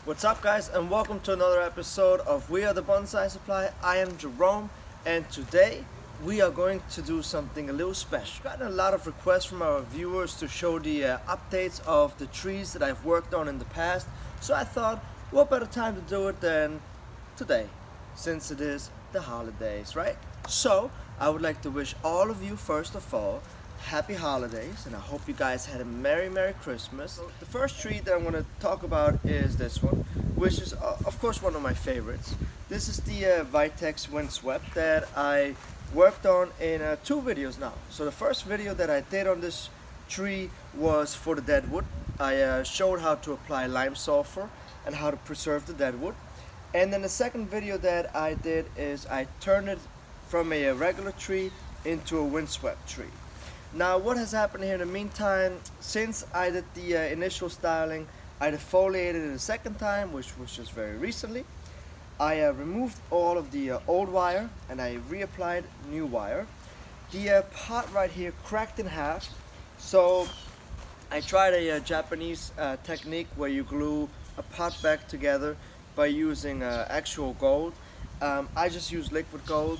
What's up, guys, and welcome to another episode of We Are the Bonsai Supply. I am Jerome, and today we are going to do something a little special. I've gotten a lot of requests from our viewers to show the updates of the trees that I've worked on in the past, so I thought what better time to do it than today, since it is the holidays, right? So I would like to wish all of you, first of all, happy holidays, and I hope you guys had a Merry Christmas. So the first tree that I'm going to talk about is this one, which is of course one of my favorites. This is the Vitex Windswept that I worked on in 2 videos now. So the first video that I did on this tree was for the dead wood. I showed how to apply lime sulfur and how to preserve the dead wood. And then the second video that I did is I turned it from a regular tree into a windswept tree. Now, what has happened here in the meantime, since I did the initial styling, I defoliated it a second time, which was just very recently. I removed all of the old wire and I reapplied new wire. The pot right here cracked in half, so I tried a Japanese technique where you glue a pot back together by using actual gold. I just used liquid gold.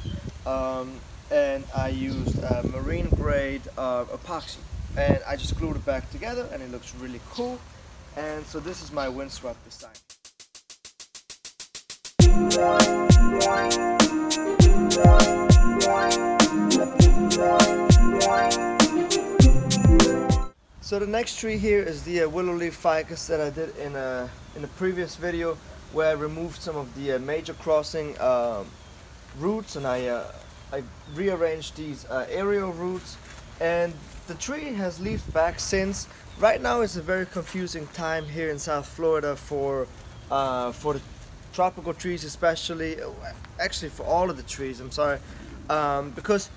And I used marine grade epoxy, and I just glued it back together and it looks really cool. And so this is my windswept design. So the next tree here is the willow leaf ficus that I did in the previous video, where I removed some of the major crossing roots, and I rearranged these aerial roots, and the tree has leafed back since. Right now is a very confusing time here in South Florida for the tropical trees, especially, actually for all of the trees, I'm sorry, because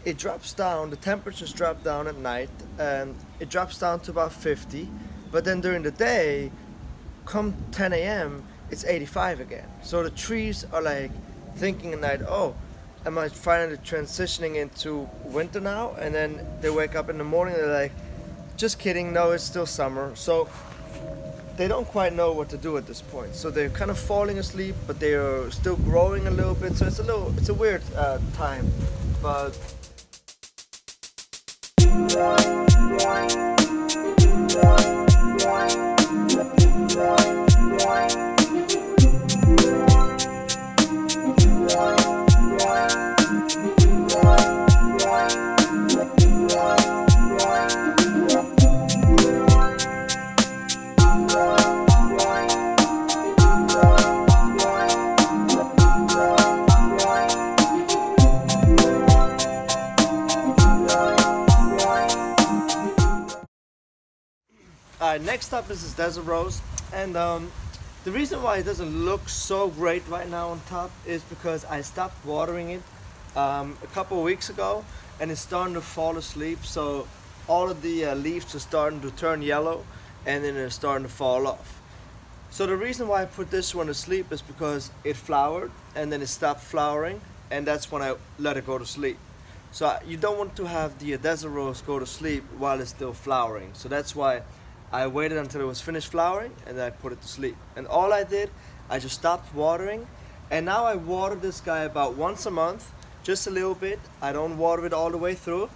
it drops down, the temperatures drop down at night, and it drops down to about 50, but then during the day, come 10 a.m., it's 85 again. So the trees are like thinking at night, oh, am I finally transitioning into winter now? And then they wake up in the morning and they're like, just kidding, no, it's still summer. So they don't quite know what to do at this point. So they're kind of falling asleep, but they are still growing a little bit. So it's a weird time, but next up is this desert rose, and the reason why it doesn't look so great right now on top is because I stopped watering it a couple of weeks ago, and it's starting to fall asleep. So all of the leaves are starting to turn yellow, and then they're starting to fall off. So the reason why I put this one to sleep is because it flowered and then it stopped flowering, and that's when I let it go to sleep. So you don't want to have the desert rose go to sleep while it's still flowering. So that's why I waited until it was finished flowering and then I put it to sleep. And all I did, I just stopped watering, and now I water this guy about once a month, just a little bit. I don't water it all the way through,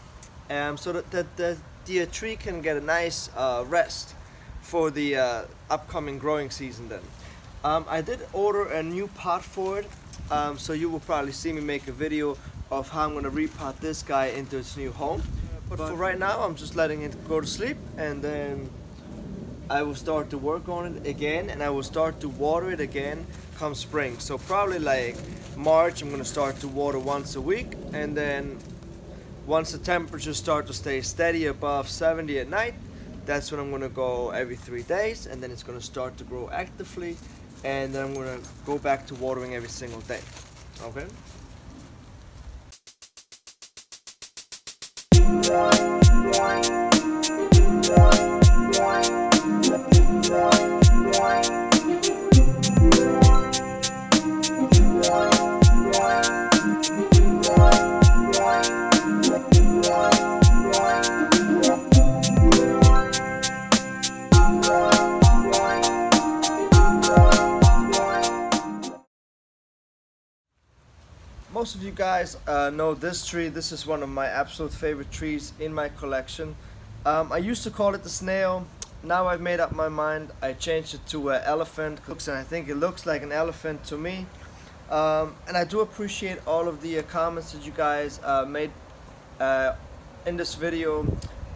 so that the tree can get a nice rest for the upcoming growing season then. I did order a new pot for it, so you will probably see me make a video of how I'm going to repot this guy into its new home. But for right now, I'm just letting it go to sleep, and then I will start to work on it again, and I will start to water it again come spring. So probably like March, I'm going to start to water once a week, and then once the temperatures start to stay steady above 70 at night, that's when I'm going to go every 3 days, and then it's going to start to grow actively, and then I'm going to go back to watering every single day. Okay? Most of you guys know this tree. This is one of my absolute favorite trees in my collection. I used to call it the snail. Now I've made up my mind. I changed it to elephant, and I think it looks like an elephant to me. And I do appreciate all of the comments that you guys made in this video.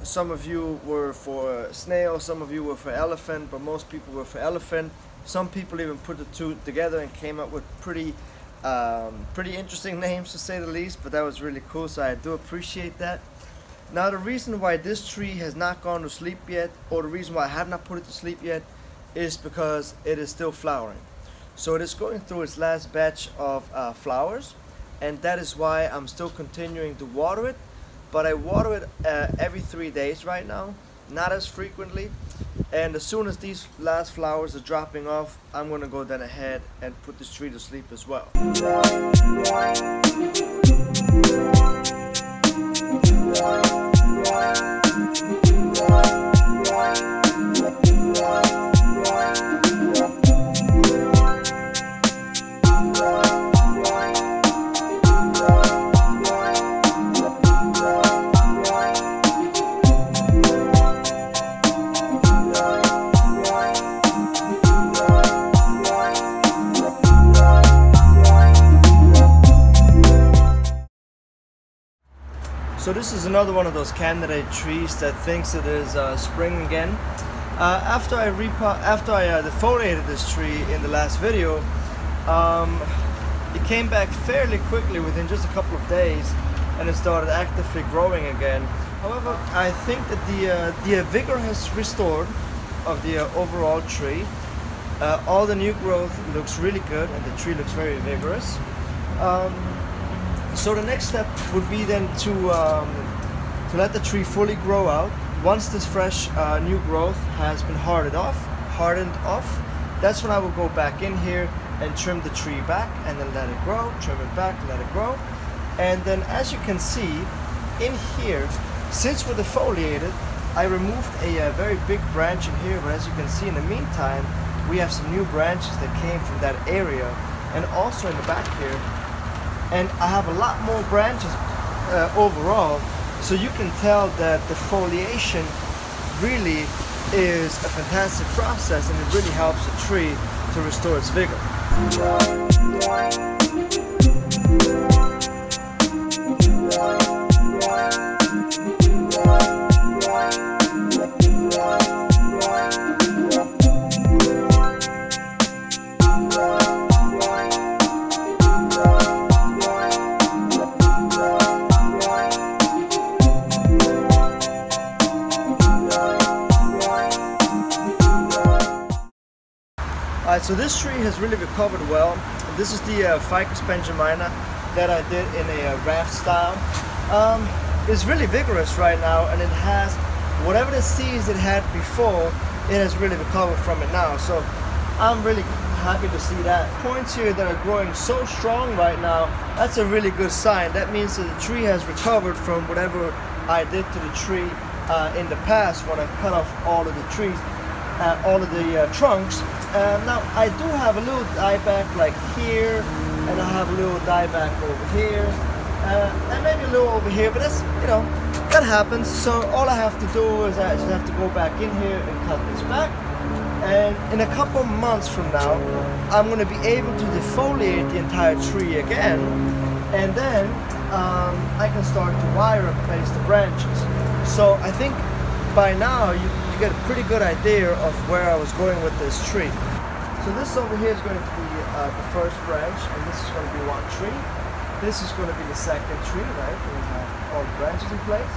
Some of you were for snail, some of you were for elephant, but most people were for elephant. Some people even put the two together and came up with pretty interesting names, to say the least, but that was really cool, so I do appreciate that. Now the reason why this tree has not gone to sleep yet, or the reason why I have not put it to sleep yet, is because it is still flowering. So it is going through its last batch of flowers, and that is why I'm still continuing to water it. But I water it every 3 days right now, not as frequently. And as soon as these last flowers are dropping off, I'm going to go then ahead and put this tree to sleep as well. So this is another one of those candidate trees that thinks it is spring again. After I defoliated this tree in the last video, it came back fairly quickly within just a couple of days, and it started actively growing again. However, I think that the vigor has restored of the overall tree. All the new growth looks really good, and the tree looks very vigorous. So the next step would be then to let the tree fully grow out. Once this fresh new growth has been hardened off, that's when I will go back in here and trim the tree back, and then let it grow, trim it back, let it grow. And then as you can see in here, since we're defoliated, I removed a very big branch in here, but as you can see in the meantime, we have some new branches that came from that area, and also in the back here. And I have a lot more branches overall, so you can tell that the foliation really is a fantastic process, and it really helps the tree to restore its vigor. So this tree has really recovered well. This is the Ficus benjamina that I did in a raft style. It's really vigorous right now, and it has whatever the seeds it had before, it has really recovered from it now. So I'm really happy to see that. Points here that are growing so strong right now, that's a really good sign. That means that the tree has recovered from whatever I did to the tree in the past when I cut off all of the trees, all of the trunks. Now I do have a little dieback like here, and I have a little dieback over here, and maybe a little over here, but that's, you know, that happens. So all I have to do is I just have to go back in here and cut this back, and in a couple months from now I'm going to be able to defoliate the entire tree again, and then I can start to wire and place the branches. So I think by now you get a pretty good idea of where I was going with this tree. So this over here is going to be the first branch, and this is going to be one tree. This is going to be the second tree, right? We have all the branches in place.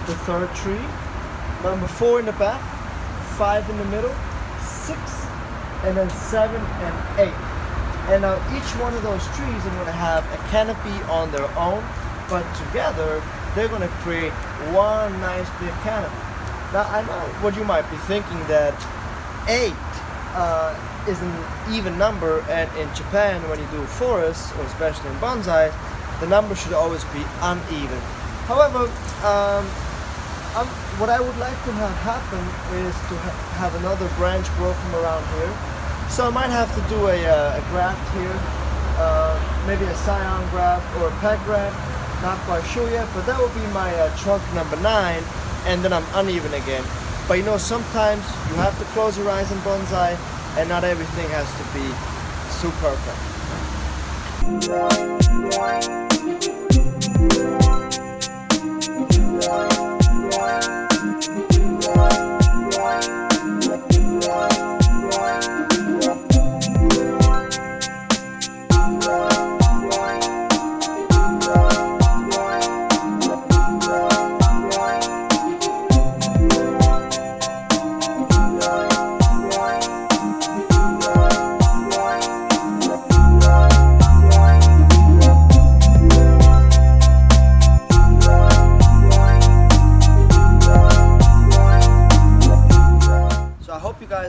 The third tree, number 4 in the back, 5 in the middle, 6, and then 7 and 8. And now each one of those trees are going to have a canopy on their own, but together they're going to create one nice big canopy. Now I know what you might be thinking, that 8 is an even number, and in Japan when you do forests, or especially in bonsai, the number should always be uneven. However, what I would like to have happen is to have another branch grow from around here. So I might have to do a graft here, maybe a scion graft or a peg graft. Not quite sure yet, but that will be my trunk number 9, and then I'm uneven again. But you know, sometimes you have to close your eyes in bonsai, and not everything has to be so perfect.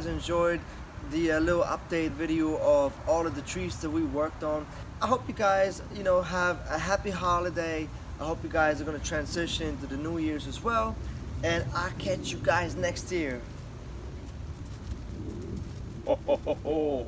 Enjoyed the little update video of all of the trees that we worked on. I hope you guys, you know, have a happy holiday. I hope you guys are going to transition into the New Year's as well, and I'll catch you guys next year. Ho, ho, ho, ho.